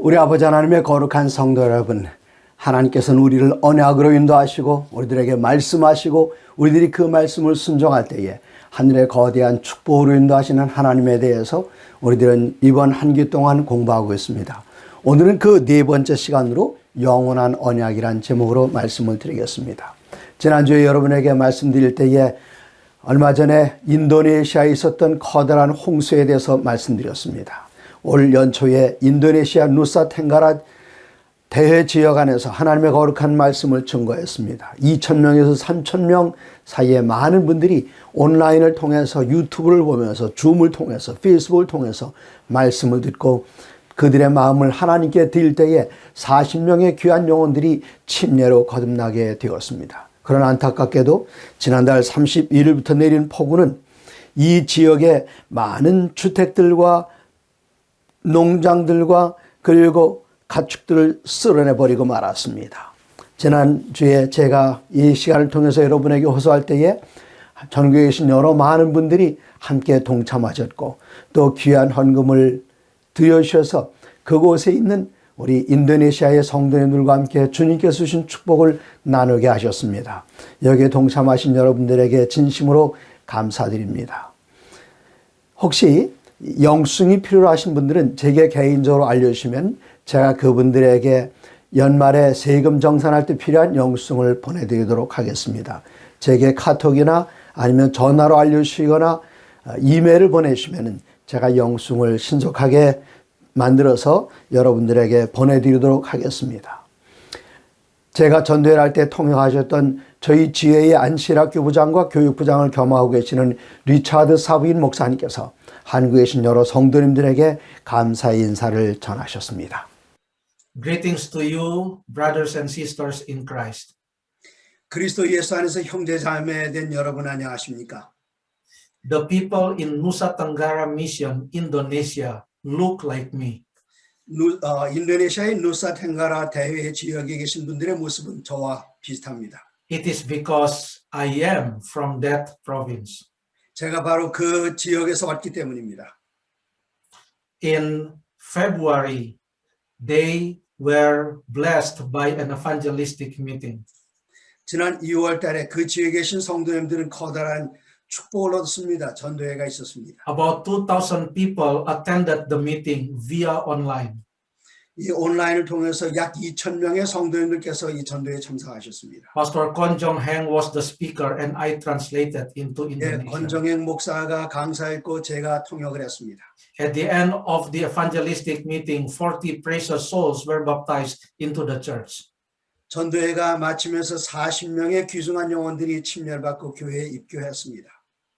우리 아버지 하나님의 거룩한 성도 여러분, 하나님께서는 우리를 언약으로 인도하시고 우리들에게 말씀하시고 우리들이 그 말씀을 순종할 때에 하늘의 거대한 축복으로 인도하시는 하나님에 대해서 우리들은 이번 한 기 동안 공부하고 있습니다. 오늘은 그 네 번째 시간으로 영원한 언약이란 제목으로 말씀을 드리겠습니다. 지난주에 여러분에게 말씀드릴 때에 얼마 전에 인도네시아에 있었던 커다란 홍수에 대해서 말씀드렸습니다. 올 연초에 인도네시아 누사 탱가라 대회 지역 안에서 하나님의 거룩한 말씀을 증거했습니다. 2,000명에서 3,000명 사이에 많은 분들이 온라인을 통해서 유튜브를 보면서 줌을 통해서 페이스북을 통해서 말씀을 듣고 그들의 마음을 하나님께 드릴 때에 40명의 귀한 영혼들이 침례로 거듭나게 되었습니다. 그러나 안타깝게도 지난달 31일부터 내린 폭우는 이 지역의 많은 주택들과 농장들과 그리고 가축들을 쓸어내버리고 말았습니다. 지난주에 제가 이 시간을 통해서 여러분에게 호소할 때에 전국에 계신 여러 많은 분들이 함께 동참하셨고 또 귀한 헌금을 드려주셔서 그곳에 있는 우리 인도네시아의 성도님들과 함께 주님께서 주신 축복을 나누게 하셨습니다. 여기에 동참하신 여러분들에게 진심으로 감사드립니다. 혹시 영수증이 필요로 하신 분들은 제게 개인적으로 알려주시면 제가 그분들에게 연말에 세금 정산할 때 필요한 영수증을 보내드리도록 하겠습니다. 제게 카톡이나 아니면 전화로 알려주시거나 이메일을 보내주시면 제가 영수증을 신속하게 만들어서 여러분들에게 보내드리도록 하겠습니다. 제가 전도회를 할 때 통역하셨던 저희 지회의 안실학교 부장과 교육부장을 겸하고 계시는 리차드 사부인 목사님께서 한국에 계신 여러 성도님들에게 감사의 인사를 전하셨습니다. Greetings to you, brothers and sisters in Christ. 그리스도 예수 안에서 형제 자매 된 여러분 안녕하십니까? The people in Nusa Tenggara Mission, Indonesia, look like me. 인도네시아의 누사 탱가라 대회 지역에 계신 분들의 모습은 저와 비슷합니다. It is because I am from that province. 제가 바로 그 지역에서 왔기 때문입니다. In February, they were blessed by an evangelistic meeting. 지난 2월 달에 그 지역에 계신 성도님들은 커다란 축복을 얻었습니다. 전도회가 있었습니다. About 2,000 people attended the meeting via online. 이 온라인을 통해서 약 2,000명의 성도님들께서 이 전도회에 참석하셨습니다. Pastor Kon Jong-heng was the speaker and I translated into Indonesian. 권정행 목사가 강사했고 제가 통역을 했습니다. At the end of the evangelistic meeting, 40 precious souls were baptized into the church. 전도회가 마치면서 40명의 귀중한 영혼들이 침례를 받고 교회에 입교했습니다.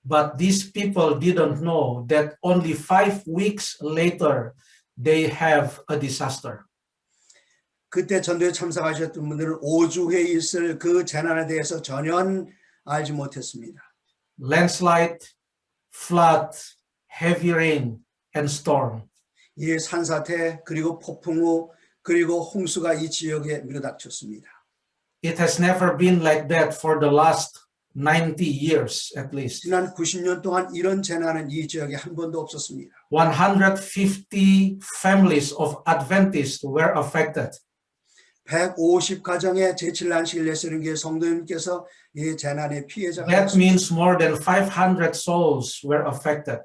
But these people didn't know that only 5 weeks later, they have a disaster. 그때 전도에 참석하셨던 분들은 5주 후에 있을 그 재난에 대해서 전혀 알지 못했습니다. Landslide, flood, heavy rain, and storm. 이 산사태 그리고 폭풍우 그리고 홍수가 이 지역에 밀어닥쳤습니다. It has never been like that for the last 90 years at least. 지난 90년 동안 이런 재난은 이 지역에 한 번도 없었습니다. 150 families of Adventists were affected. 150가정의 제7난식을 내쓰는 게 성도님께서 이 재난의 피해자가 That 됐습니다. means more than 500 souls were affected.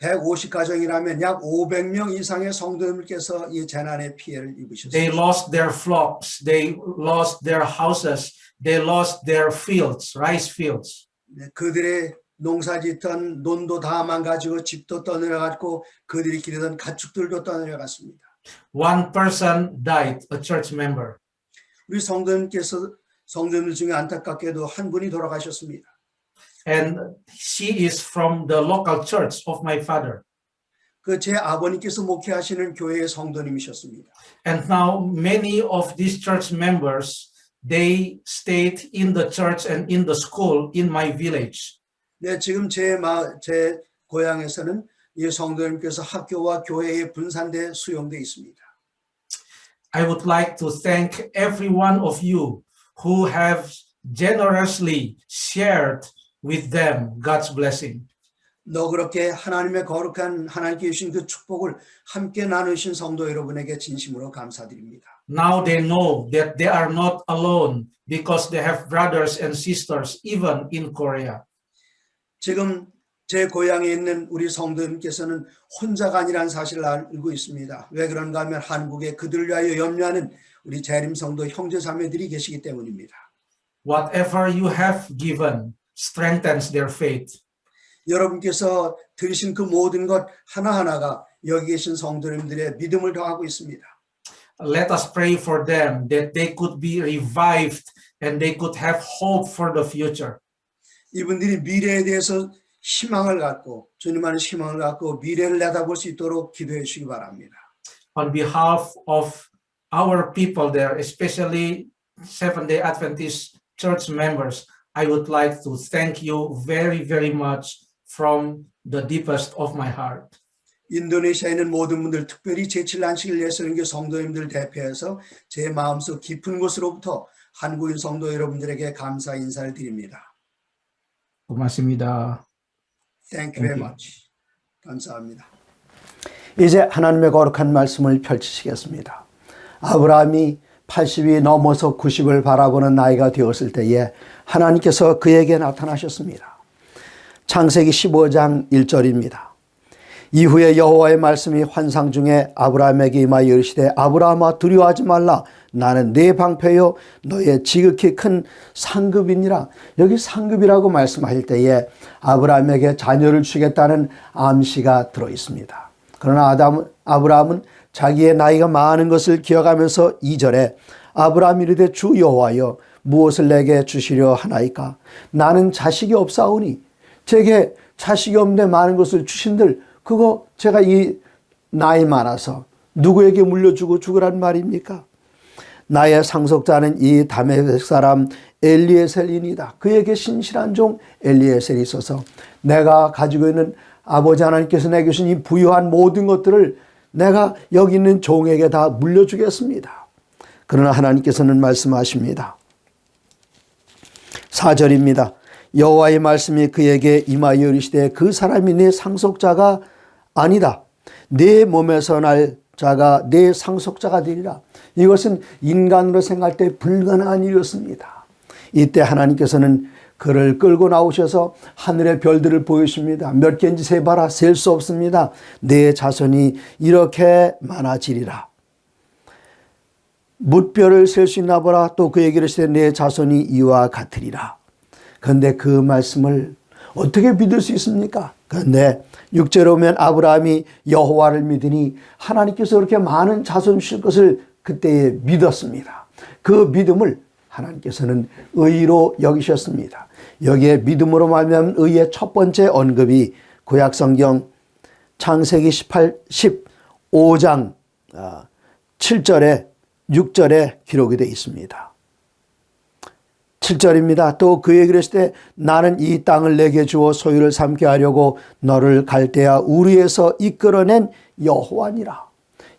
150가정이라면 약 500명 이상의 성도님께서 이 재난의 피해를 They 입으셨습니다. lost their flocks, they lost their houses, they lost their fields, rice fields. 그들의 농사짓던 논도 다 망가지고 집도 떠내려갔고 그들이 기르던 가축들도 떠내려갔습니다. One person died, a church member. 우리 성도님들 중에 안타깝게도 한 분이 돌아가셨습니다. And she is from the local church of my father. 그 제 아버님께서 목회하시는 교회의 성도님이셨습니다. And now many of these church members, they stayed in the church and in the school in my village. 네, 지금 제 고향에서는 이 성도님께서 학교와 교회에 분산돼 수용돼 있습니다. I would like to thank every one of you who have generously shared with them God's blessing. 너그럽게 하나님의 거룩한 하나님께 주신 그 축복을 함께 나누신 성도 여러분에게 진심으로 감사드립니다. Now they know that they are not alone because they have brothers and sisters even in Korea. 지금 제 고향에 있는 우리 성도님께서는 혼자가 아니라는 사실을 알고 있습니다. 왜 그런가 하면 한국에 그들을 위하여 염려하는 우리 재림 성도 형제 자매들이 계시기 때문입니다. Whatever you have given strengthens their faith. 여러분께서 들으신 그 모든 것 하나하나가 여기 계신 성도님들의 믿음을 더하고 있습니다. Let us pray for them that they could be revived and they could have hope for the future. 이분들이 미래에 대해서 희망을 갖고 주님 안에 희망을 갖고 미래를 내다볼 수 있도록 기도해 주시기 바랍니다. On behalf of our people there, especially Seventh-day Adventist church members, I would like to thank you very, very much from the deepest of my heart. 인도네시아에 있는 모든 분들, 특별히 제7난식일 예수님교 성도님들 대표해서 제 마음속 깊은 곳으로부터 한국인 성도 여러분들에게 감사 인사를 드립니다. 고맙습니다. Thank you very much. 감사합니다. 이제 하나님의 거룩한 말씀을 펼치시겠습니다. 아브라함이 80이 넘어서 90을 바라보는 나이가 되었을 때에 하나님께서 그에게 나타나셨습니다. 창세기 15장 1절입니다. 이후에 여호와의 말씀이 환상 중에 아브라함에게 임하여 이르시되 아브라함아 두려워하지 말라 나는 네 방패요 너의 지극히 큰 상급이니라. 여기 상급이라고 말씀하실 때에 아브라함에게 자녀를 주겠다는 암시가 들어 있습니다. 그러나 아브라함은 자기의 나이가 많은 것을 기억하면서 2절에 아브라함이 이르되 주 여호와여 무엇을 내게 주시려 하나이까 나는 자식이 없사오니 제게 자식이 없는데 많은 것을 주신들 그거 제가 이 나이 많아서 누구에게 물려주고 죽으란 말입니까? 나의 상속자는 이 다메섹 사람 엘리에셀이니이다. 그에게 신실한 종 엘리에셀이 있어서 내가 가지고 있는 아버지 하나님께서 내게 주신 이 부유한 모든 것들을 내가 여기 있는 종에게 다 물려주겠습니다. 그러나 하나님께서는 말씀하십니다. 4절입니다. 여호와의 말씀이 그에게 임하여 이르시되 그 사람이 내 상속자가 아니다. 내 몸에서 날 자가 내 상속자가 되리라. 이것은 인간으로 생각할 때 불가능한 일이었습니다. 이때 하나님께서는 그를 끌고 나오셔서 하늘의 별들을 보여줍니다. 몇 개인지 세봐라 셀 수 없습니다. 내 자손이 이렇게 많아지리라. 뭇별을 셀 수 있나 보라. 또 그에게 이르시되 내 자손이 이와 같으리라. 그런데 그 말씀을 어떻게 믿을 수 있습니까? 그런데 6절에 오면 아브라함이 여호와를 믿으니 하나님께서 그렇게 많은 자손 주실 것을 그때에 믿었습니다. 그 믿음을 하나님께서는 의로 여기셨습니다. 여기에 믿음으로 말미암은 의의 첫 번째 언급이 구약성경 창세기 15장 7절에 6절에 기록이 되어 있습니다. 7절입니다. 또 그에게 이르시되 나는 이 땅을 내게 주어 소유를 삼게 하려고 너를 갈대아 우르에서 이끌어낸 여호와니라.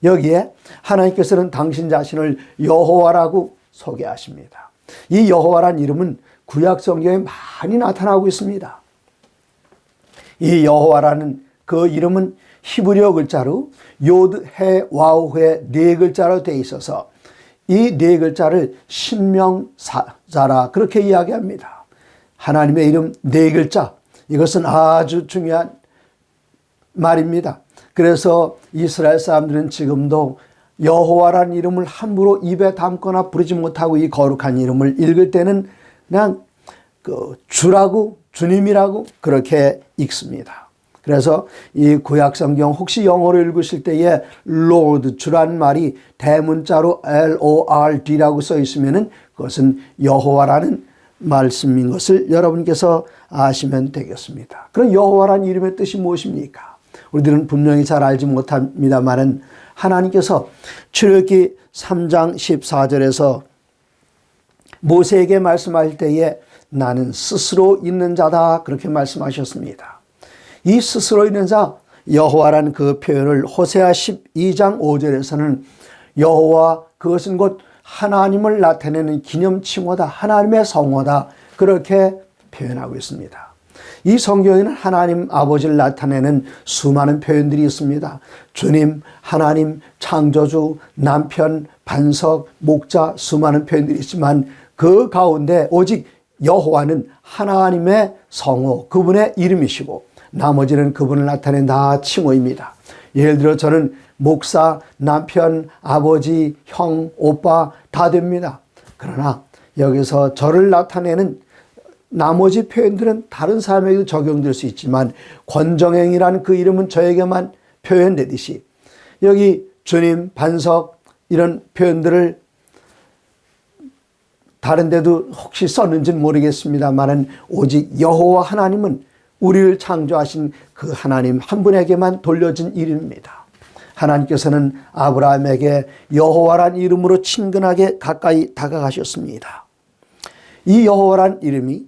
여기에 하나님께서는 당신 자신을 여호와라고 소개하십니다. 이 여호와란 이름은 구약 성경에 많이 나타나고 있습니다. 이 여호와라는 그 이름은 히브리어 글자로 요드 해 와우 해 네 글자로 되어 있어서 이 네 글자를 신명사자라 그렇게 이야기합니다. 하나님의 이름 네 글자, 이것은 아주 중요한 말입니다. 그래서 이스라엘 사람들은 지금도 여호와라는 이름을 함부로 입에 담거나 부르지 못하고 이 거룩한 이름을 읽을 때는 그냥 주라고 주님이라고 그렇게 읽습니다. 그래서 이 구약성경 혹시 영어로 읽으실 때에 Lord, 주란 말이 대문자로 Lord라고 써 있으면 그것은 여호와라는 말씀인 것을 여러분께서 아시면 되겠습니다. 그럼 여호와라는 이름의 뜻이 무엇입니까? 우리들은 분명히 잘 알지 못합니다만은 하나님께서 출애굽기 3장 14절에서 모세에게 말씀할 때에 나는 스스로 있는 자다 그렇게 말씀하셨습니다. 이 스스로 있는 자 여호와라는 그 표현을 호세아 12장 5절에서는 여호와 그것은 곧 하나님을 나타내는 기념칭호다. 하나님의 성호다. 그렇게 표현하고 있습니다. 이 성경에는 하나님 아버지를 나타내는 수많은 표현들이 있습니다. 주님, 하나님, 창조주, 남편, 반석, 목자, 수많은 표현들이 있지만 그 가운데 오직 여호와는 하나님의 성호, 그분의 이름이시고 나머지는 그분을 나타낸 다 칭호입니다. 예를 들어 저는 목사, 남편, 아버지, 형, 오빠 다 됩니다. 그러나 여기서 저를 나타내는 나머지 표현들은 다른 사람에게도 적용될 수 있지만 권정행이라는 그 이름은 저에게만 표현되듯이 여기 주님, 반석 이런 표현들을 다른 데도 혹시 썼는지는 모르겠습니다만은 오직 여호와 하나님은 우리를 창조하신 그 하나님 한 분에게만 돌려진 이름입니다. 하나님께서는 아브라함에게 여호와란 이름으로 친근하게 가까이 다가가셨습니다. 이 여호와란 이름이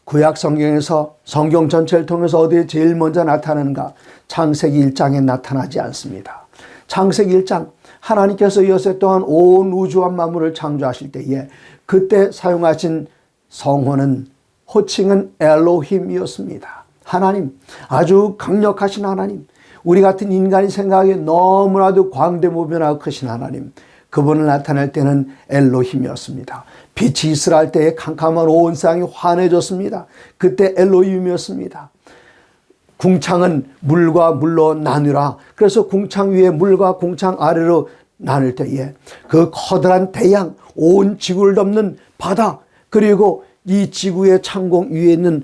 구약 성경에서 성경 전체를 통해서 어디에 제일 먼저 나타나는가? 창세기 1장에 나타나지 않습니다. 창세기 1장 하나님께서 여세 동안 온 우주와 만물을 창조하실 때에 그때 사용하신 성호는 호칭은 엘로힘이었습니다. 하나님, 아주 강력하신 하나님, 우리 같은 인간이 생각하기에 너무나도 광대무변하고 크신 하나님, 그분을 나타낼 때는 엘로힘이었습니다. 빛이 있으라 때에 캄캄한 온 세상이 환해졌습니다. 그때 엘로힘이었습니다. 궁창은 물과 물로 나누라. 그래서 궁창 위에 물과 궁창 아래로 나눌 때에 그 커다란 태양, 온 지구를 덮는 바다, 그리고 이 지구의 창공 위에 있는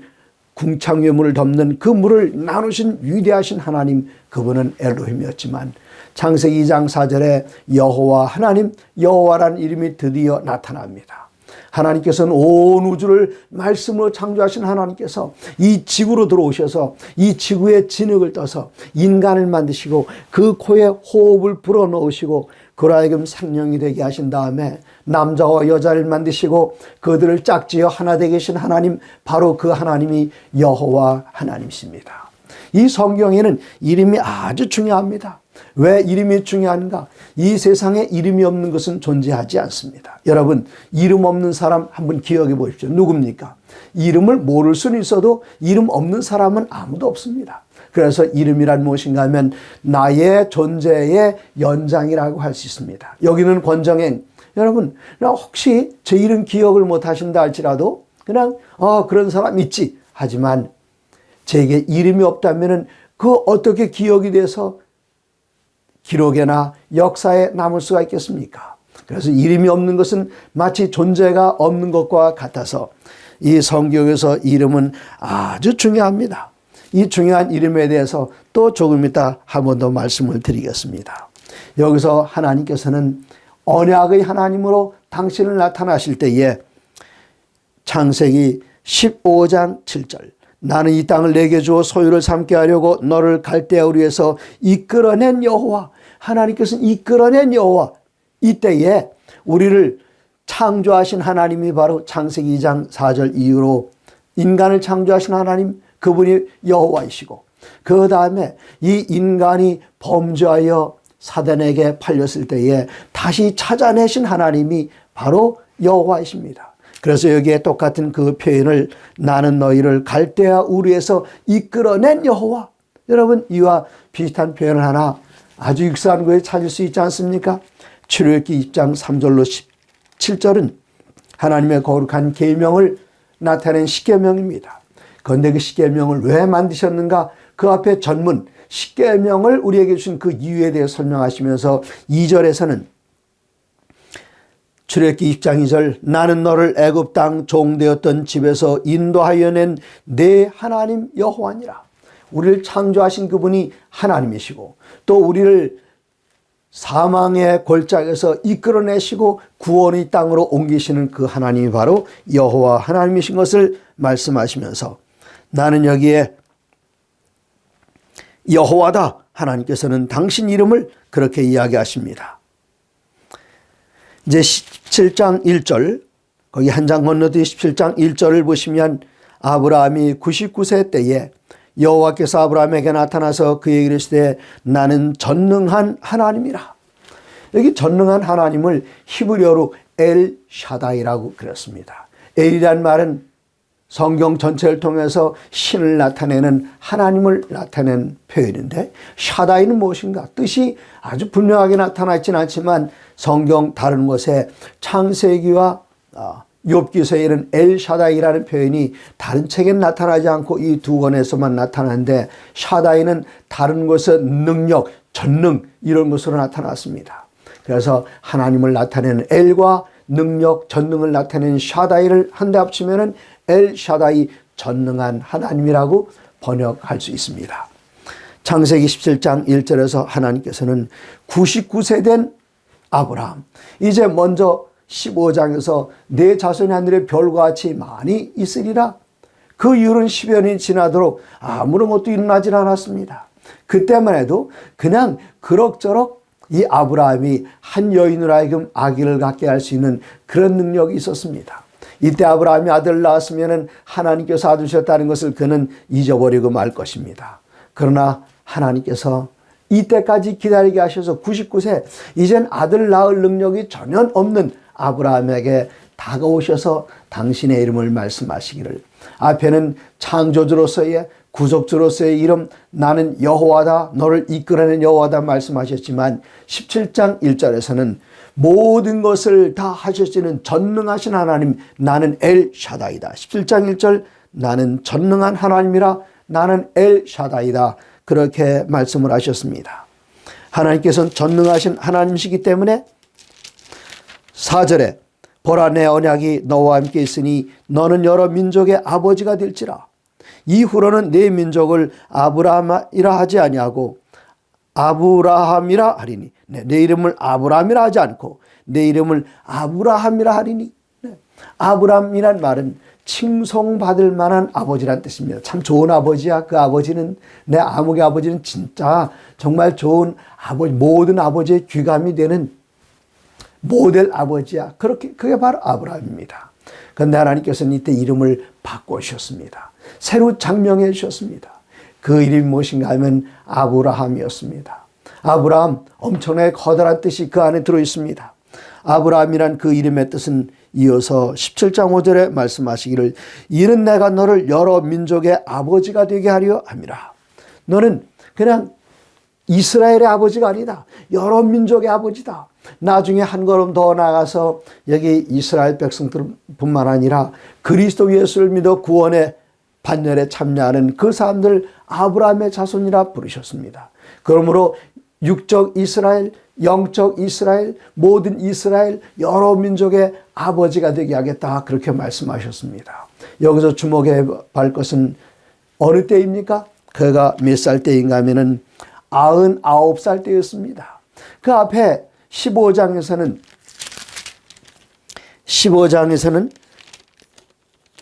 궁창 위에 물을 덮는 그 물을 나누신 위대하신 하나님, 그분은 엘로힘이었지만 창세기 2장 4절에 여호와 하나님, 여호와라는 이름이 드디어 나타납니다. 하나님께서는 온 우주를 말씀으로 창조하신 하나님께서 이 지구로 들어오셔서 이 지구의 진흙을 떠서 인간을 만드시고 그 코에 호흡을 불어넣으시고 그로 하여금 생명이 되게 하신 다음에 남자와 여자를 만드시고 그들을 짝지어 하나 되게 하신 하나님, 바로 그 하나님이 여호와 하나님이십니다. 이 성경에는 이름이 아주 중요합니다. 왜 이름이 중요한가? 이 세상에 이름이 없는 것은 존재하지 않습니다. 여러분, 이름 없는 사람 한번 기억해 보십시오. 누굽니까? 이름을 모를 수는 있어도 이름 없는 사람은 아무도 없습니다. 그래서 이름이란 무엇인가 하면 나의 존재의 연장이라고 할 수 있습니다. 여기는 권정행. 여러분, 혹시 제 이름 기억을 못 하신다 할지라도 그냥 그런 사람 있지. 하지만 제게 이름이 없다면 그 어떻게 기억이 돼서 기록에나 역사에 남을 수가 있겠습니까? 그래서 이름이 없는 것은 마치 존재가 없는 것과 같아서 이 성경에서 이름은 아주 중요합니다. 이 중요한 이름에 대해서 또 조금 이따 한 번 더 말씀을 드리겠습니다. 여기서 하나님께서는 언약의 하나님으로 당신을 나타나실 때에 창세기 15장 7절 나는 이 땅을 내게 주어 소유를 삼게 하려고 너를 갈대아 우리에서 이끌어낸 여호와, 하나님께서는 이끌어낸 여호와, 이때에 우리를 창조하신 하나님이 바로 창세기 2장 4절 이후로 인간을 창조하신 하나님, 그분이 여호와이시고 그 다음에 이 인간이 범죄하여 사단에게 팔렸을 때에 다시 찾아내신 하나님이 바로 여호와이십니다. 그래서 여기에 똑같은 그 표현을 나는 너희를 갈대아 우르에서 이끌어낸 여호와. 여러분, 이와 비슷한 표현을 하나 아주 익숙한 거에 찾을 수 있지 않습니까? 출애굽기 20장 3절로 17절은 하나님의 거룩한 계명을 나타낸 십계명입니다. 그런데 그 십계명을 왜 만드셨는가? 그 앞에 전문 십계명을 우리에게 주신 그 이유에 대해 설명하시면서 2절에서는 출애굽기 20장 2절 나는 너를 애굽 땅 종되었던 집에서 인도하여 낸 내 하나님 여호와니라. 우리를 창조하신 그분이 하나님이시고 또 우리를 사망의 골짜기에서 이끌어내시고 구원의 땅으로 옮기시는 그 하나님이 바로 여호와 하나님이신 것을 말씀하시면서 나는 여기에 여호와다. 하나님께서는 당신 이름을 그렇게 이야기하십니다. 이제 17장 1절, 거기 한 장 건너뛰기 17장 1절을 보시면 아브라함이 99세 때에 여호와께서 아브라함에게 나타나서 그에게 이르시되 나는 전능한 하나님이라. 여기 전능한 하나님을 히브리어로 엘 샤다이라고 그랬습니다. 엘이란 말은 성경 전체를 통해서 신을 나타내는 하나님을 나타낸 표현인데 샤다이는 무엇인가? 뜻이 아주 분명하게 나타나 있지는 않지만 성경 다른 곳에 창세기와 욥기서에 이런 엘샤다이라는 표현이 다른 책에는 나타나지 않고 이 두 권에서만 나타나는데 샤다이는 다른 곳의 능력, 전능 이런 것으로 나타났습니다. 그래서 하나님을 나타내는 엘과 능력, 전능을 나타내는 샤다이를 한데 합치면은 엘샤다이 전능한 하나님이라고 번역할 수 있습니다. 창세기 17장 1절에서 하나님께서는 99세 된 아브라함, 이제 먼저 15장에서 내 자손이 하늘의 별과 같이 많이 있으리라. 그 이후로는 10여 년이 지나도록 아무런 것도 일어나질 않았습니다. 그때만 해도 그냥 그럭저럭 이 아브라함이 한 여인으로 하여금 아기를 갖게 할 수 있는 그런 능력이 있었습니다. 이때 아브라함이 아들을 낳았으면 하나님께서 아들 주셨다는 것을 그는 잊어버리고 말 것입니다. 그러나 하나님께서 이때까지 기다리게 하셔서 99세, 이젠 아들 낳을 능력이 전혀 없는 아브라함에게 다가오셔서 당신의 이름을 말씀하시기를, 앞에는 창조주로서의 구속주로서의 이름 나는 여호와다, 너를 이끌어낸 여호와다 말씀하셨지만 17장 1절에서는 모든 것을 다 하실지는 전능하신 하나님 나는 엘샤다이다. 17장 1절 나는 전능한 하나님이라 나는 엘샤다이다. 그렇게 말씀을 하셨습니다. 하나님께서는 전능하신 하나님이시기 때문에 4절에 보라 내 언약이 너와 함께 있으니 너는 여러 민족의 아버지가 될지라. 이후로는 내 민족을 아브라함이라 하지 아니하고 아브라함이라 하리니, 내 이름을 아브라함이라 하지 않고 내 이름을 아브라함이라 하리니. 아브라함이란 말은 칭송받을 만한 아버지란 뜻입니다. 참 좋은 아버지야. 그 아버지는, 내 아무개 아버지는 진짜 정말 좋은 아버지, 모든 아버지의 귀감이 되는 모델 아버지야. 그게 바로 아브라함입니다. 그런데 하나님께서는 이때 이름을 바꾸셨습니다. 새로 장명해 주셨습니다. 그 이름이 무엇인가 하면 아브라함이었습니다. 아브라함, 엄청나게 커다란 뜻이 그 안에 들어있습니다. 아브라함이란 그 이름의 뜻은 이어서 17장 5절에 말씀하시기를 이는 내가 너를 여러 민족의 아버지가 되게 하려 함이라. 너는 그냥 이스라엘의 아버지가 아니다. 여러 민족의 아버지다. 나중에 한 걸음 더 나아가서 여기 이스라엘 백성들뿐만 아니라 그리스도 예수를 믿어 구원의 반열에 참여하는 그 사람들 아브라함의 자손이라 부르셨습니다. 그러므로 육적 이스라엘, 영적 이스라엘, 모든 이스라엘 여러 민족의 아버지가 되게 하겠다. 그렇게 말씀하셨습니다. 여기서 주목해야 할 것은 어느 때입니까? 그가 몇 살 때인가 하면은 99살 때였습니다. 그 앞에 15장에서는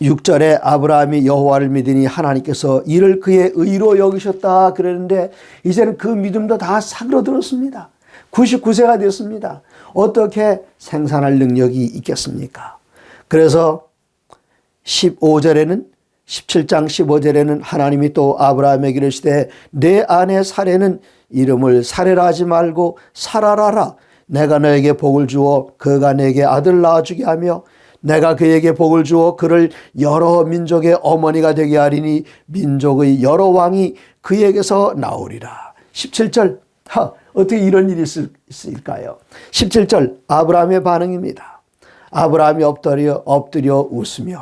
6절에 아브라함이 여호와를 믿으니 하나님께서 이를 그의 의로 여기셨다 그랬는데 이제는 그 믿음도 다 사그러들었습니다. 99세가 됐습니다. 어떻게 생산할 능력이 있겠습니까? 그래서 17장 15절에는 하나님이 또 아브라함에게 이르시되 내 아내 사레는 이름을 사레라 하지 말고 사라라라. 내가 너에게 복을 주어 그가 내게 아들 낳아주게 하며 내가 그에게 복을 주어 그를 여러 민족의 어머니가 되게 하리니 민족의 여러 왕이 그에게서 나오리라. 17절 어떻게 이런 일이 있을까요? 17절 아브라함의 반응입니다. 아브라함이 엎드려 웃으며,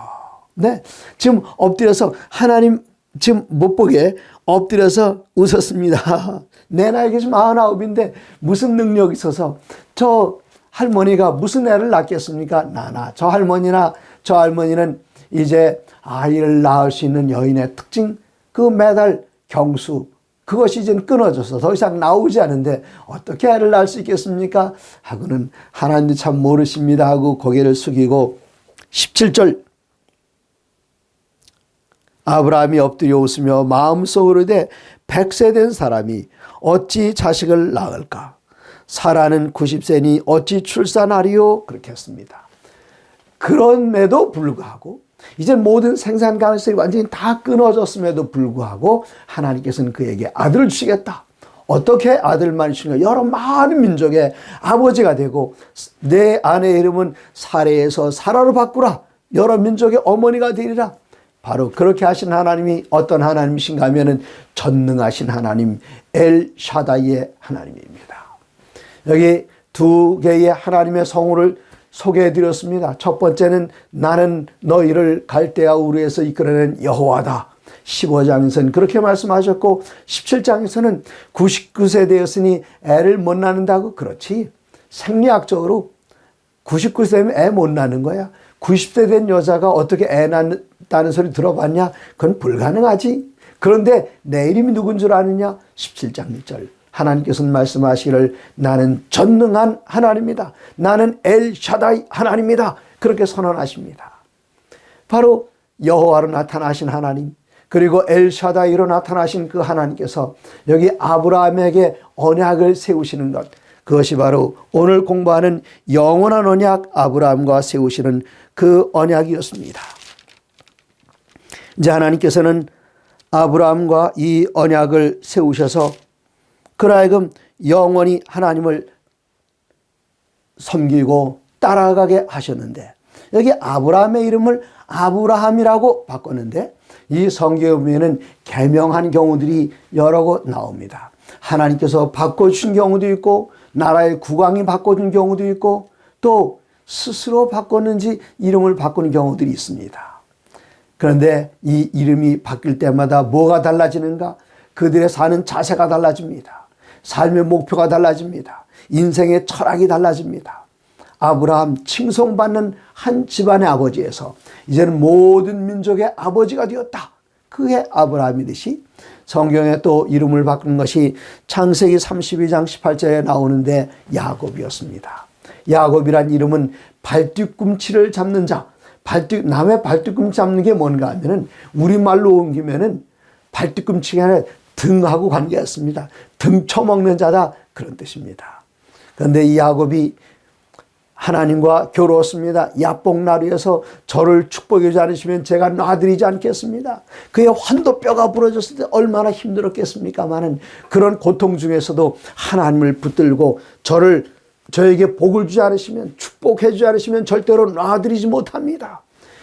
네, 지금 엎드려서 하나님 지금 못 보게 엎드려서 웃었습니다. 내 나이가 지금 99인데 무슨 능력이 있어서 저 할머니가 무슨 애를 낳겠습니까? 저 할머니는 이제 아이를 낳을 수 있는 여인의 특징, 그 매달 경수, 그것이 이제 끊어져서 더 이상 나오지 않는데 어떻게 애를 낳을 수 있겠습니까? 하고는 하나님도 참 모르십니다 하고 고개를 숙이고 17절 아브라함이 엎드려 웃으며 마음속으로 되 100세 된 사람이 어찌 자식을 낳을까? 사라는 90세니 어찌 출산하리요? 그렇게 했습니다. 그럼에도 불구하고 이제 모든 생산 가능성이 완전히 다 끊어졌음에도 불구하고 하나님께서는 그에게 아들을 주시겠다. 어떻게 아들만 주시는가? 여러 많은 민족의 아버지가 되고 내 아내의 이름은 사레에서 사라로 바꾸라. 여러 민족의 어머니가 되리라. 바로 그렇게 하신 하나님이 어떤 하나님이신가 하면은 전능하신 하나님 엘 샤다이의 하나님입니다. 여기 두 개의 하나님의 성호를 소개해 드렸습니다. 첫 번째는 나는 너희를 갈대아 우르에서 이끌어낸 여호와다. 15장에서는 그렇게 말씀하셨고 17장에서는 99세 되었으니 애를 못 낳는다고. 그렇지, 생리학적으로 99세 되면 애 못 낳는 거야. 90세 된 여자가 어떻게 애 낳는다는 소리 들어봤냐? 그건 불가능하지. 그런데 내 이름이 누군 줄 아느냐? 17장 1절 하나님께서는 말씀하시기를 나는 전능한 하나님이다. 나는 엘 샤다이 하나님이다. 그렇게 선언하십니다. 바로 여호와로 나타나신 하나님, 그리고 엘 샤다이로 나타나신 그 하나님께서 여기 아브라함에게 언약을 세우시는 것, 그것이 바로 오늘 공부하는 영원한 언약, 아브라함과 세우시는 그 언약이었습니다. 이제 하나님께서는 아브라함과 이 언약을 세우셔서 그로 하여금 영원히 하나님을 섬기고 따라가게 하셨는데, 여기 아브라함의 이름을 아브라함이라고 바꿨는데 이 성경에 보면은 개명한 경우들이 여러 곳 나옵니다. 하나님께서 바꿔주신 경우도 있고 나라의 국왕이 바꿔준 경우도 있고 또 스스로 바꿨는지 이름을 바꾸는 경우들이 있습니다. 그런데 이 이름이 바뀔 때마다 뭐가 달라지는가? 그들의 사는 자세가 달라집니다. 삶의 목표가 달라집니다. 인생의 철학이 달라집니다. 아브라함 칭송받는 한 집안의 아버지에서 이제는 모든 민족의 아버지가 되었다. 그게 아브라함이듯이 성경에 또 이름을 바꾸는 것이 창세기 32장 18절에 나오는데 야곱이었습니다. 야곱이란 이름은 발뒤꿈치를 잡는 자, 남의 발뒤꿈치 잡는 게 뭔가 하면은 우리말로 옮기면은 발뒤꿈치가 아니라 등하고 관계했습니다. 등 쳐먹는 자다, 그런 뜻입니다. 그런데 이 야곱이 하나님과 겨루었습니다. 야복나루에서 저를 축복해 주지 않으시면 제가 놔드리지 않겠습니다. 그의 환도뼈가 부러졌을 때 얼마나 힘들었겠습니까마는 그런 고통 중에서도 하나님을 붙들고 저에게 복을 주지 않으시면, 축복해 주지 않으시면 절대로 놔드리지 못합니다.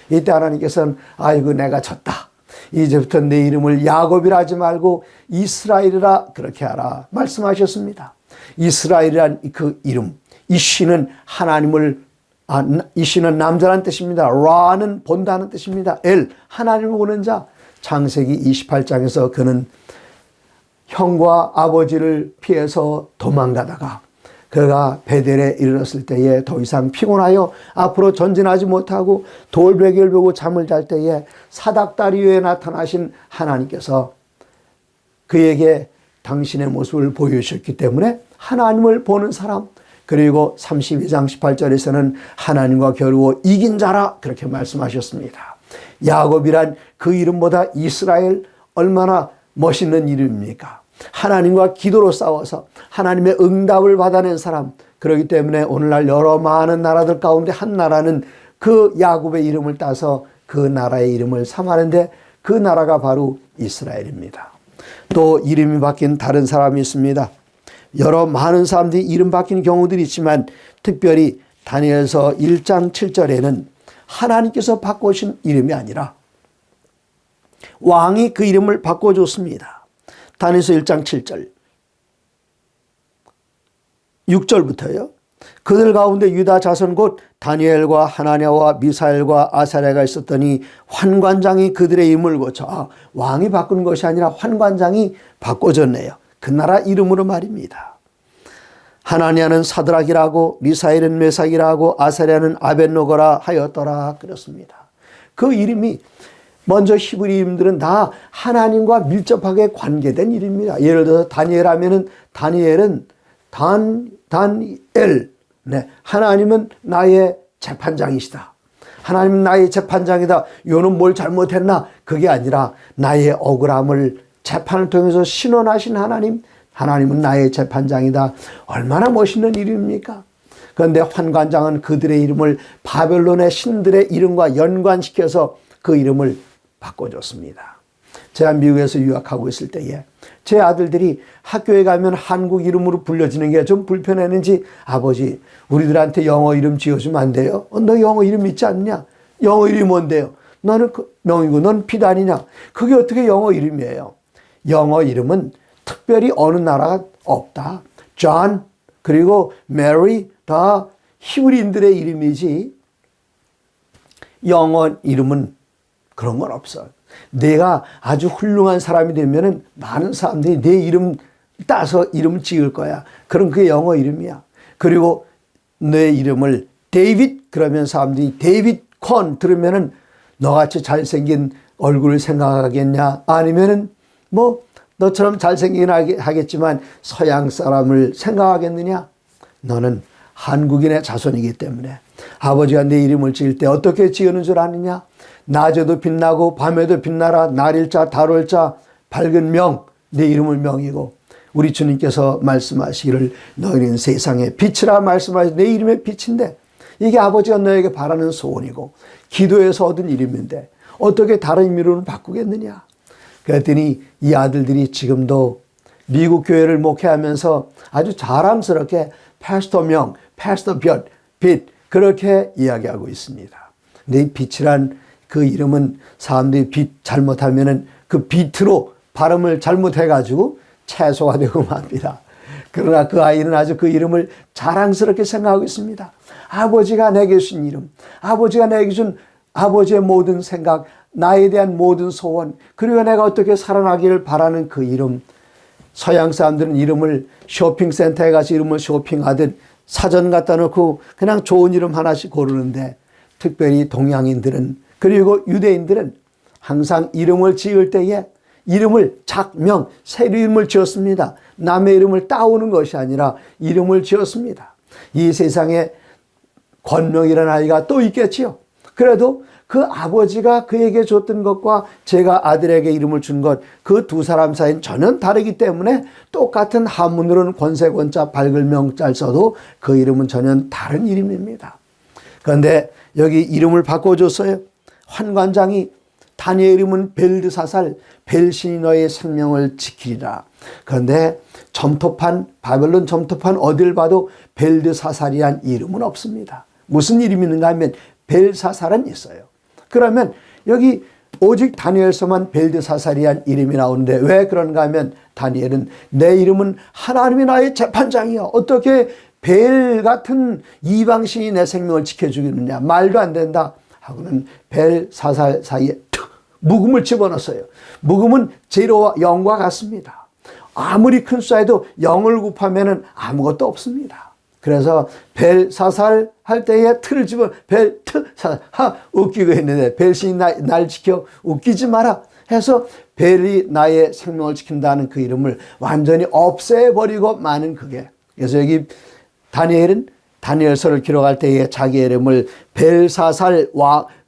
이때 하나님께서는 아이고 내가 졌다. 이제부터 내 이름을 야곱이라 하지 말고 이스라엘이라 그렇게 하라 말씀하셨습니다. 이스라엘이란 그 이름, 이씨는 이씨는 남자라는 뜻입니다. 라는 본다는 뜻입니다. 엘, 하나님을 보는 자. 창세기 28장에서 그는 형과 아버지를 피해서 도망가다가 그가 베델에 이르렀을 때에 더 이상 피곤하여 앞으로 전진하지 못하고 돌베개를 베고 잠을 잘 때에 사닥다리 위에 나타나신 하나님께서 그에게 당신의 모습을 보여주셨기 때문에 하나님을 보는 사람, 그리고 32장 18절에서는 하나님과 겨루어 이긴 자라 그렇게 말씀하셨습니다. 야곱이란 그 이름보다 이스라엘 얼마나 멋있는 이름입니까? 하나님과 기도로 싸워서 하나님의 응답을 받아낸 사람. 그렇기 때문에 오늘날 여러 많은 나라들 가운데 한 나라는 그 야곱의 이름을 따서 그 나라의 이름을 삼하는데 그 나라가 바로 이스라엘입니다. 또 이름이 바뀐 다른 사람이 있습니다. 여러 많은 사람들이 이름 바뀌는 경우들이 있지만 특별히 다니엘서 1장 7절에는 하나님께서 바꾸신 이름이 아니라 왕이 그 이름을 바꿔줬습니다. 다니엘서 1장 7절 6절부터요. 그들 가운데 유다 자손 곧 다니엘과 하나냐와 미사엘과 아사랴가 있었더니 환관장이 그들의 이름을 고쳐, 왕이 바꾸는 것이 아니라 환관장이 바꿔줬네요. 그 나라 이름으로 말입니다. 하나냐는 사드락이라고, 미사엘은 메삭이라고, 아사랴는 아벳노고라 하였더라 그렇습니다. 그 이름이 먼저 히브리 이름들은 다 하나님과 밀접하게 관계된 이름입니다. 예를 들어서 다니엘 하면은 다니엘은 단엘, 네, 하나님은 나의 재판장이시다. 하나님은 나의 재판장이다. 요는 뭘 잘못했나? 그게 아니라 나의 억울함을 재판을 통해서 신원하신 하나님, 하나님은 나의 재판장이다. 얼마나 멋있는 이름입니까? 그런데 환관장은 그들의 이름을 바벨론의 신들의 이름과 연관시켜서 그 이름을 바꿔줬습니다. 제가 미국에서 유학하고 있을 때에 제 아들들이 학교에 가면 한국 이름으로 불려지는 게 좀 불편했는지, 아버지 우리들한테 영어 이름 지어주면 안 돼요? 너 영어 이름 있지 않냐? 영어 이름이 뭔데요? 너는 그 명이고 넌 빛 아니냐. 그게 어떻게 영어 이름이에요. 영어 이름은 특별히 어느 나라가 없다. 존 그리고 메리 다 히브리인들의 이름이지 영어 이름은 그런 건 없어. 내가 아주 훌륭한 사람이 되면은 많은 사람들이 내 이름 따서 이름을 지을 거야. 그럼 그게 영어 이름이야. 그리고 내 이름을 데이빗 그러면 사람들이 데이빗 콘 들으면은 너같이 잘생긴 얼굴을 생각하겠냐? 아니면은 뭐 너처럼 잘생기긴 하겠지만 서양 사람을 생각하겠느냐? 너는 한국인의 자손이기 때문에 아버지가 내 이름을 지을 때 어떻게 지으는 줄 아느냐? 낮에도 빛나고 밤에도 빛나라. 날일자 달월자 밝은 명 내 이름을 명이고 우리 주님께서 말씀하시기를 너희는 세상의 빛이라 말씀하시 내 이름의 빛인데 이게 아버지가 너에게 바라는 소원이고 기도에서 얻은 이름인데 어떻게 다른 의미로는 바꾸겠느냐. 그랬더니 이 아들들이 지금도 미국 교회를 목회하면서 아주 자랑스럽게 패스터 명, 패스터 빛 그렇게 이야기하고 있습니다. 근데 이 빛이란 그 이름은 사람들이 빛 잘못하면은 그 빛으로 발음을 잘못해가지고 채소가 되고 맙니다. 그러나 그 아이는 아주 그 이름을 자랑스럽게 생각하고 있습니다. 아버지가 내게 주신 이름, 아버지가 내게 준 아버지의 모든 생각, 나에 대한 모든 소원, 그리고 내가 어떻게 살아나기를 바라는 그 이름. 서양 사람들은 이름을 쇼핑센터에 가서 이름을 쇼핑하듯 사전 갖다 놓고 그냥 좋은 이름 하나씩 고르는데 특별히 동양인들은 그리고 유대인들은 항상 이름을 지을 때에 이름을 작명, 새 이름을 지었습니다. 남의 이름을 따오는 것이 아니라 이름을 지었습니다. 이 세상에 권명이라는 아이가 또 있겠지요. 그래도 그 아버지가 그에게 줬던 것과 제가 아들에게 이름을 준 것, 그 두 사람 사이는 전혀 다르기 때문에 똑같은 한문으로는 권세권자 밝을명자를 써도 그 이름은 전혀 다른 이름입니다. 그런데 여기 이름을 바꿔줬어요. 환관장이 다니엘 이름은 벨드사살, 벨신이 너의 생명을 지키리라. 그런데 점토판, 바벨론 점토판 어딜 봐도 벨드사살이란 이름은 없습니다. 무슨 이름이 있는가 하면 벨사살은 있어요. 그러면 여기 오직 다니엘서만 벨드사살이란 이름이 나오는데 왜 그런가 하면 다니엘은 내 이름은 하나님이 나의 재판장이야. 어떻게 벨 같은 이방신이 내 생명을 지켜주겠느냐. 말도 안 된다 하고는 벨사살 사이에 묵음을 집어넣었어요. 묵음은 제로와 0과 같습니다. 아무리 큰 숫자에도 0을 곱하면 아무것도 없습니다. 그래서 벨사살 할 때에 틀을 집어 벨트사살 웃기고 했는데 벨신이 날 지켜 웃기지 마라 해서 벨이 나의 생명을 지킨다는 그 이름을 완전히 없애버리고 마는 그게. 그래서 여기 다니엘은 다니엘서를 기록할 때에 자기 이름을 벨사살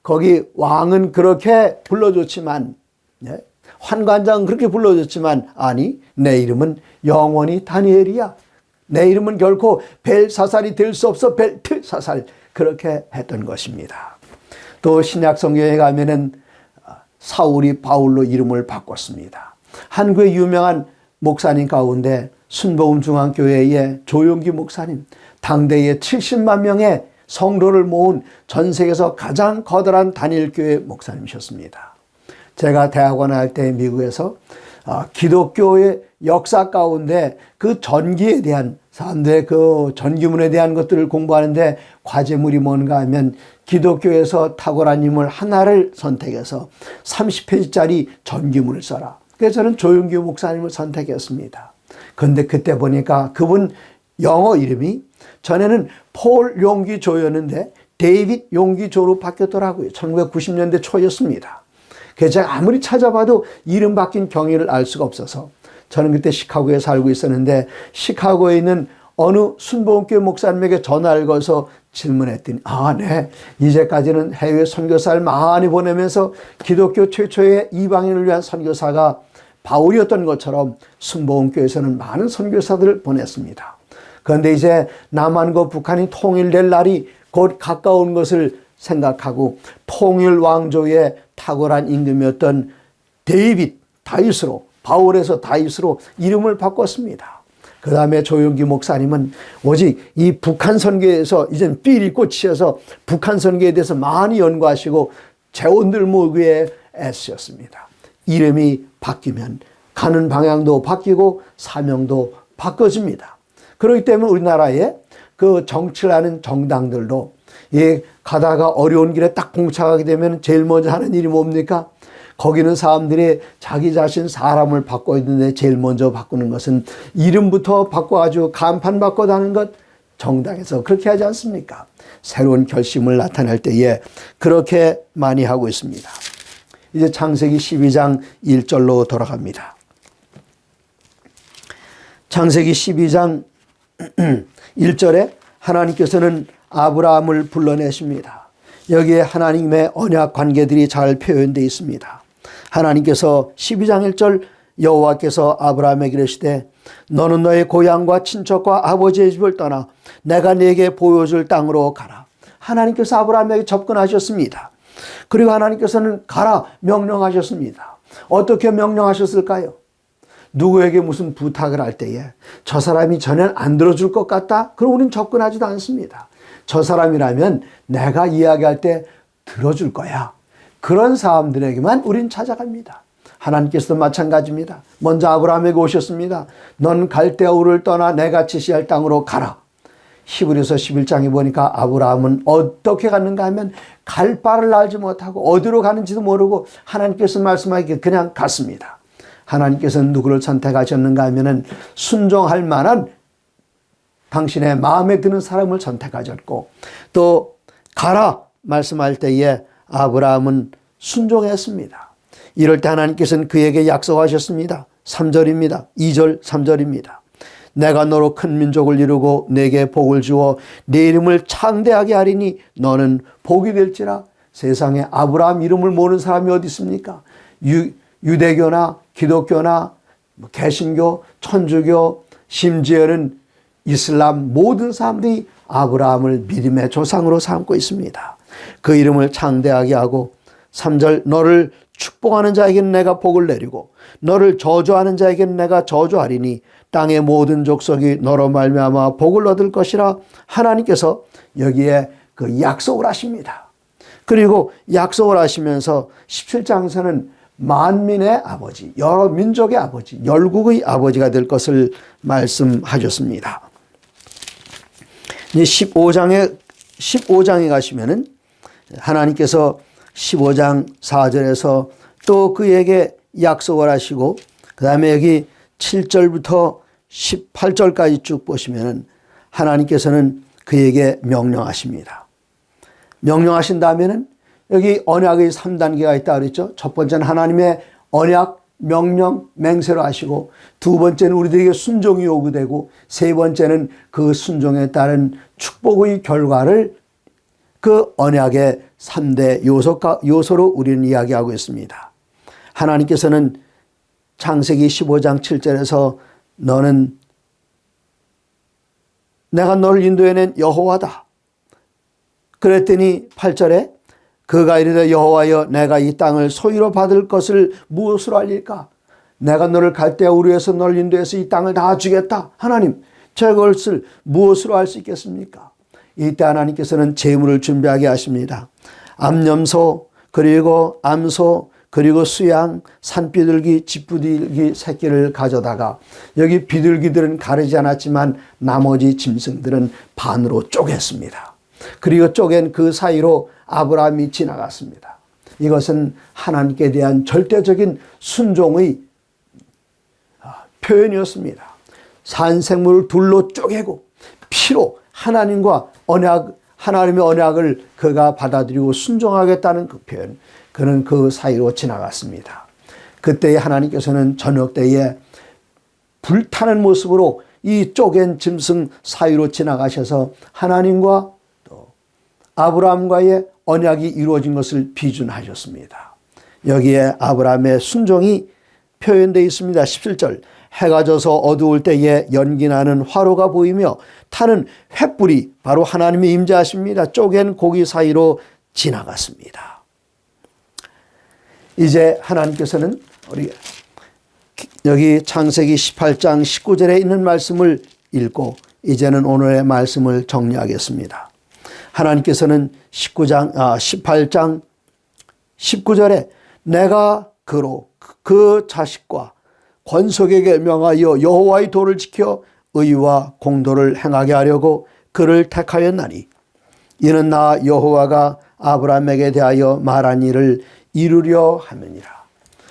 거기 왕은 그렇게 불러줬지만 환관장은 그렇게 불러줬지만 아니 내 이름은 영원히 다니엘이야. 내 이름은 결코 벨사살이 될 수 없어 벨트사살 그렇게 했던 것입니다. 또 신약 성경에 가면은 사울이 바울로 이름을 바꿨습니다. 한국의 유명한 목사님 가운데 순복음 중앙교회의 조용기 목사님, 당대에 70만 명의 성도를 모은 전 세계에서 가장 커다란 단일교회 목사님이셨습니다. 제가 대학원 할 때 미국에서 기독교의 역사 가운데 그 전기에 대한 사람들의 그 전기문에 대한 것들을 공부하는데 과제물이 뭔가 하면 기독교에서 탁월한 인물 하나를 선택해서 30페이지짜리 전기문을 써라. 그래서 저는 조용기 목사님을 선택했습니다. 그런데 그때 보니까 그분 영어 이름이 전에는 폴 용기 조였는데 데이빗 용기 조로 바뀌었더라고요. 1990년대 초였습니다. 그래서 제가 아무리 찾아봐도 이름 바뀐 경위를 알 수가 없어서 저는 그때 시카고에 살고 있었는데 시카고에 있는 어느 순복음교회 목사님에게 전화를 걸어서 질문했더니 네. 이제까지는 해외 선교사를 많이 보내면서 기독교 최초의 이방인을 위한 선교사가 바울이었던 것처럼 순복음교회에서는 많은 선교사들을 보냈습니다. 그런데 이제 남한과 북한이 통일될 날이 곧 가까운 것을 생각하고 통일 왕조의 탁월한 임금이었던 다윗으로 바울에서 다윗으로 이름을 바꿨습니다. 그 다음에 조용기 목사님은 오직 이 북한 선교에서 이젠 삘이 꽂히셔서 북한 선교에 대해서 많이 연구하시고 재혼들 모으기에 애쓰셨습니다. 이름이 바뀌면 가는 방향도 바뀌고 사명도 바꿔집니다. 그렇기 때문에 우리나라에 그 정치를 하는 정당들도 가다가 어려운 길에 딱 봉착하게 되면 제일 먼저 하는 일이 뭡니까? 거기는 사람들이 자기 자신 사람을 바꿔야 되는데 제일 먼저 바꾸는 것은 이름부터 바꿔가지고 간판 바꿔다는 것, 정당에서 그렇게 하지 않습니까? 새로운 결심을 나타낼 때에 그렇게 많이 하고 있습니다. 이제 창세기 12장 1절로 돌아갑니다. 창세기 12장 1절에 하나님께서는 아브라함을 불러내십니다. 여기에 하나님의 언약 관계들이 잘 표현되어 있습니다. 하나님께서 12장 1절 여호와께서 아브라함에게 이르시되 너는 너의 고향과 친척과 아버지의 집을 떠나 내가 네게 보여줄 땅으로 가라. 하나님께서 아브라함에게 접근하셨습니다. 그리고 하나님께서는 가라 명령하셨습니다. 어떻게 명령하셨을까요? 누구에게 무슨 부탁을 할 때에 저 사람이 전엔 안 들어줄 것 같다? 그럼 우리는 접근하지도 않습니다. 저 사람이라면 내가 이야기할 때 들어줄 거야. 그런 사람들에게만 우린 찾아갑니다. 하나님께서도 마찬가지입니다. 먼저 아브라함에게 오셨습니다. 넌 갈대아 우를 떠나 내가 지시할 땅으로 가라. 히브리서 11장에 보니까 아브라함은 어떻게 갔는가 하면 갈 바를 알지 못하고 어디로 가는지도 모르고 하나님께서 말씀하기에 그냥 갔습니다. 하나님께서는 누구를 선택하셨는가 하면은 순종할 만한 당신의 마음에 드는 사람을 선택하셨고 또 가라 말씀할 때에 아브라함은 순종했습니다. 이럴 때 하나님께서는 그에게 약속하셨습니다. 3절입니다. 2절 3절입니다. 내가 너로 큰 민족을 이루고 내게 복을 주어 네 이름을 창대하게 하리니 너는 복이 될지라. 세상에 아브라함 이름을 모르는 사람이 어디 있습니까? 유대교나 기독교나 개신교, 천주교, 심지어는 이슬람 모든 사람들이 아브라함을 믿음의 조상으로 삼고 있습니다. 그 이름을 창대하게 하고 3절 너를 축복하는 자에게는 내가 복을 내리고 너를 저주하는 자에게는 내가 저주하리니 땅의 모든 족속이 너로 말미암아 복을 얻을 것이라. 하나님께서 여기에 그 약속을 하십니다. 그리고 약속을 하시면서 17장에서는 만민의 아버지, 여러 민족의 아버지, 열국의 아버지가 될 것을 말씀하셨습니다. 15장에 가시면은 하나님께서 15장 4절에서 또 그에게 약속을 하시고 그 다음에 여기 7절부터 18절까지 쭉 보시면은 하나님께서는 그에게 명령하십니다. 명령하신 다음에는 여기 언약의 3단계가 있다 그랬죠. 첫 번째는 하나님의 언약, 명령, 맹세로 하시고 두 번째는 우리들에게 순종이 요구되고 세 번째는 그 순종에 따른 축복의 결과를 그 언약의 3대 요소로 우리는 이야기하고 있습니다. 하나님께서는 창세기 15장 7절에서 너는 내가 너를 인도해낸 여호와다. 그랬더니 8절에 그가 이르되 여호와여 내가 이 땅을 소유로 받을 것을 무엇으로 알릴까? 내가 너를 갈대아 우르에서 너를 인도해서 이 땅을 다 주겠다. 하나님 저것을 무엇으로 할 수 있겠습니까? 이때 하나님께서는 제물을 준비하게 하십니다. 암염소 그리고 암소 그리고 수양, 산비둘기, 집비둘기 새끼를 가져다가 여기 비둘기들은 가르지 않았지만 나머지 짐승들은 반으로 쪼갰습니다. 그리고 쪼갠 그 사이로 아브라함이 지나갔습니다. 이것은 하나님께 대한 절대적인 순종의 표현이었습니다. 산생물을 둘로 쪼개고 피로 하나님의 언약을 그가 받아들이고 순종하겠다는 그 표현, 그는 그 사이로 지나갔습니다. 그때 하나님께서는 저녁 때에 불타는 모습으로 이 쪼갠 짐승 사이로 지나가셔서 하나님과 또 아브라함과의 언약이 이루어진 것을 비준하셨습니다. 여기에 아브라함의 순종이 표현되어 있습니다. 17절 해가 져서 어두울 때에 연기나는 화로가 보이며 타는 횃불이 바로 하나님의 임재하십니다. 쪼갠 고기 사이로 지나갔습니다. 이제 하나님께서는 우리 여기 창세기 18장 19절에 있는 말씀을 읽고 이제는 오늘의 말씀을 정리하겠습니다. 하나님께서는 18장 19절에 내가 그로 그 자식과 권속에게 명하여 여호와의 도를 지켜 의와 공도를 행하게 하려고 그를 택하였나니 이는 나 여호와가 아브라함에게 대하여 말한 일을 이루려 함이니라.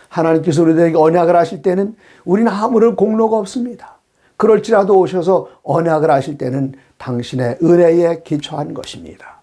하나님께서 우리들에게 언약을 하실 때는 우리는 아무런 공로가 없습니다. 그럴지라도 오셔서 언약을 하실 때는 당신의 은혜에 기초한 것입니다.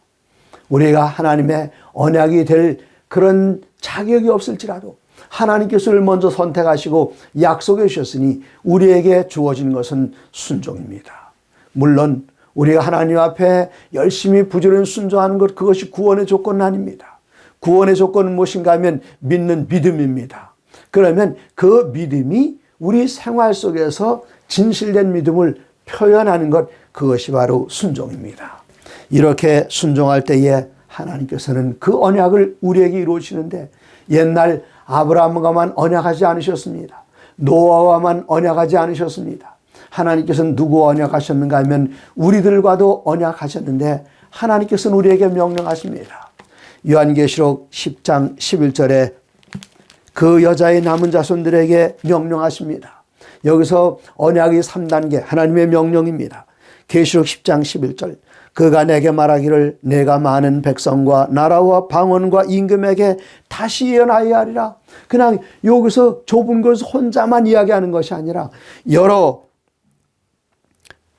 우리가 하나님의 언약이 될 그런 자격이 없을지라도 하나님께서 우리를 먼저 선택하시고 약속해 주셨으니 우리에게 주어진 것은 순종입니다. 물론 우리가 하나님 앞에 열심히 부지런히 순종하는 것, 그것이 구원의 조건은 아닙니다. 구원의 조건은 무엇인가 하면 믿는 믿음입니다. 그러면 그 믿음이 우리 생활 속에서 진실된 믿음을 표현하는 것, 그것이 바로 순종입니다. 이렇게 순종할 때에 하나님께서는 그 언약을 우리에게 이루시는데 옛날 아브라함과만 언약하지 않으셨습니다. 노아와만 언약하지 않으셨습니다. 하나님께서는 누구 언약하셨는가 하면 우리들과도 언약하셨는데 하나님께서는 우리에게 명령하십니다. 요한계시록 10장 11절에 그 여자의 남은 자손들에게 명령하십니다. 여기서 언약이 3단계 하나님의 명령입니다. 계시록 10장 11절 그가 내게 말하기를 내가 많은 백성과 나라와 방언과 임금에게 다시 예언하여 하리라. 그냥 여기서 좁은 곳 혼자만 이야기하는 것이 아니라 여러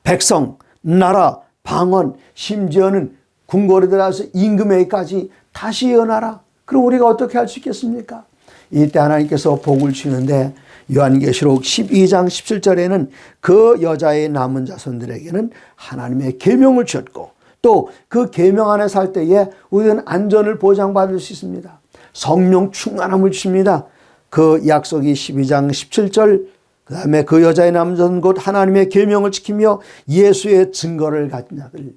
백성, 나라, 방언, 심지어는 궁궐에 들어가서 임금에게까지 다시 예언하라. 그럼 우리가 어떻게 할 수 있겠습니까? 이때 하나님께서 복을 주시는데 요한계시록 12장 17절에는 그 여자의 남은 자손들에게는 하나님의 계명을 주셨고 또 그 계명 안에 살 때에 우리는 안전을 보장받을 수 있습니다. 성령 충만함을 주십니다. 그 약속이 12장 17절 그 다음에 그 여자의 남은 자손 곧 하나님의 계명을 지키며 예수의 증거를 가진 자들.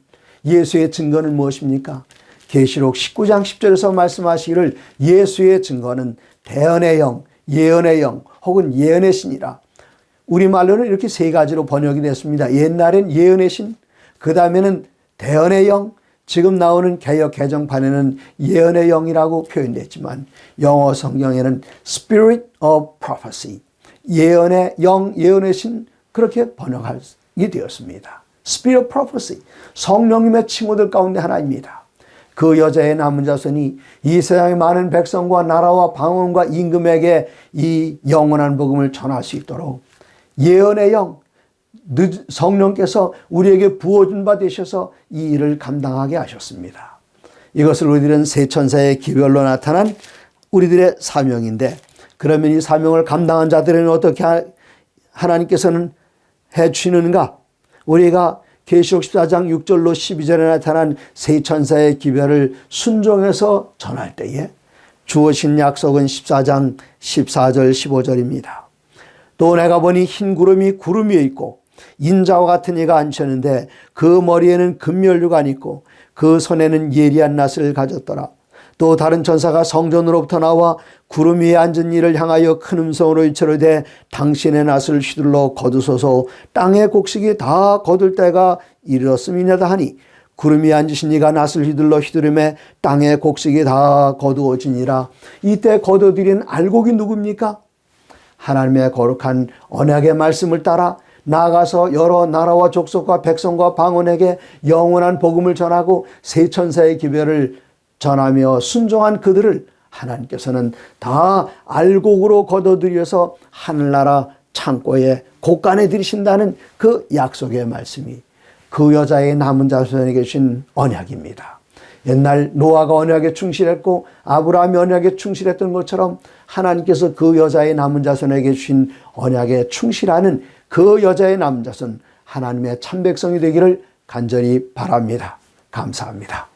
예수의 증거는 무엇입니까? 계시록 19장 10절에서 말씀하시기를 예수의 증거는 대언의 영, 예언의 영 혹은 예언의 신이라. 우리말로는 이렇게 세 가지로 번역이 됐습니다. 옛날엔 예언의 신, 그 다음에는 대언의 영, 지금 나오는 개역 개정판에는 예언의 영이라고 표현됐지만 영어 성경에는 Spirit of Prophecy, 예언의 영, 예언의 신 그렇게 번역하게 되었습니다. Spirit of Prophecy, 성령님의 칭호들 가운데 하나입니다. 그 여자의 남은 자손이 이 세상의 많은 백성과 나라와 방언과 임금에게 이 영원한 복음을 전할 수 있도록 예언의 영, 성령께서 우리에게 부어준 바 되셔서 이 일을 감당하게 하셨습니다. 이것을 우리들은 세 천사의 기별로 나타난 우리들의 사명인데 그러면 이 사명을 감당한 자들은 어떻게 하나님께서는 해주시는가? 우리가 계시록 14장 6절로 12절에 나타난 세 천사의 기별을 순종해서 전할 때에 주어진 약속은 14장 14절 15절입니다. 또 내가 보니 흰 구름이 구름 위에 있고 인자와 같은 이가 앉혔는데 그 머리에는 금면류관 있고 그 손에는 예리한 낫을 가졌더라. 또 다른 천사가 성전으로부터 나와 구름 위에 앉은 이를 향하여 큰 음성으로 일처로되 당신의 낫을 휘둘러 거두소서 땅의 곡식이 다 거둘 때가 이르렀음이니이다 하니 구름 위에 앉으신 이가 낫을 휘둘림에 땅의 곡식이 다 거두어지니라. 이때 거두들인 알곡이 누굽니까? 하나님의 거룩한 언약의 말씀을 따라 나아가서 여러 나라와 족속과 백성과 방언에게 영원한 복음을 전하고 세 천사의 기별을 전하며 순종한 그들을 하나님께서는 다 알곡으로 거둬들여서 하늘나라 창고에 곳간에 들이신다는 그 약속의 말씀이 그 여자의 남은 자손에게 주신 언약입니다. 옛날 노아가 언약에 충실했고 아브라함이 언약에 충실했던 것처럼 하나님께서 그 여자의 남은 자손에게 주신 언약에 충실하는 그 여자의 남은 자손 하나님의 참 백성이 되기를 간절히 바랍니다. 감사합니다.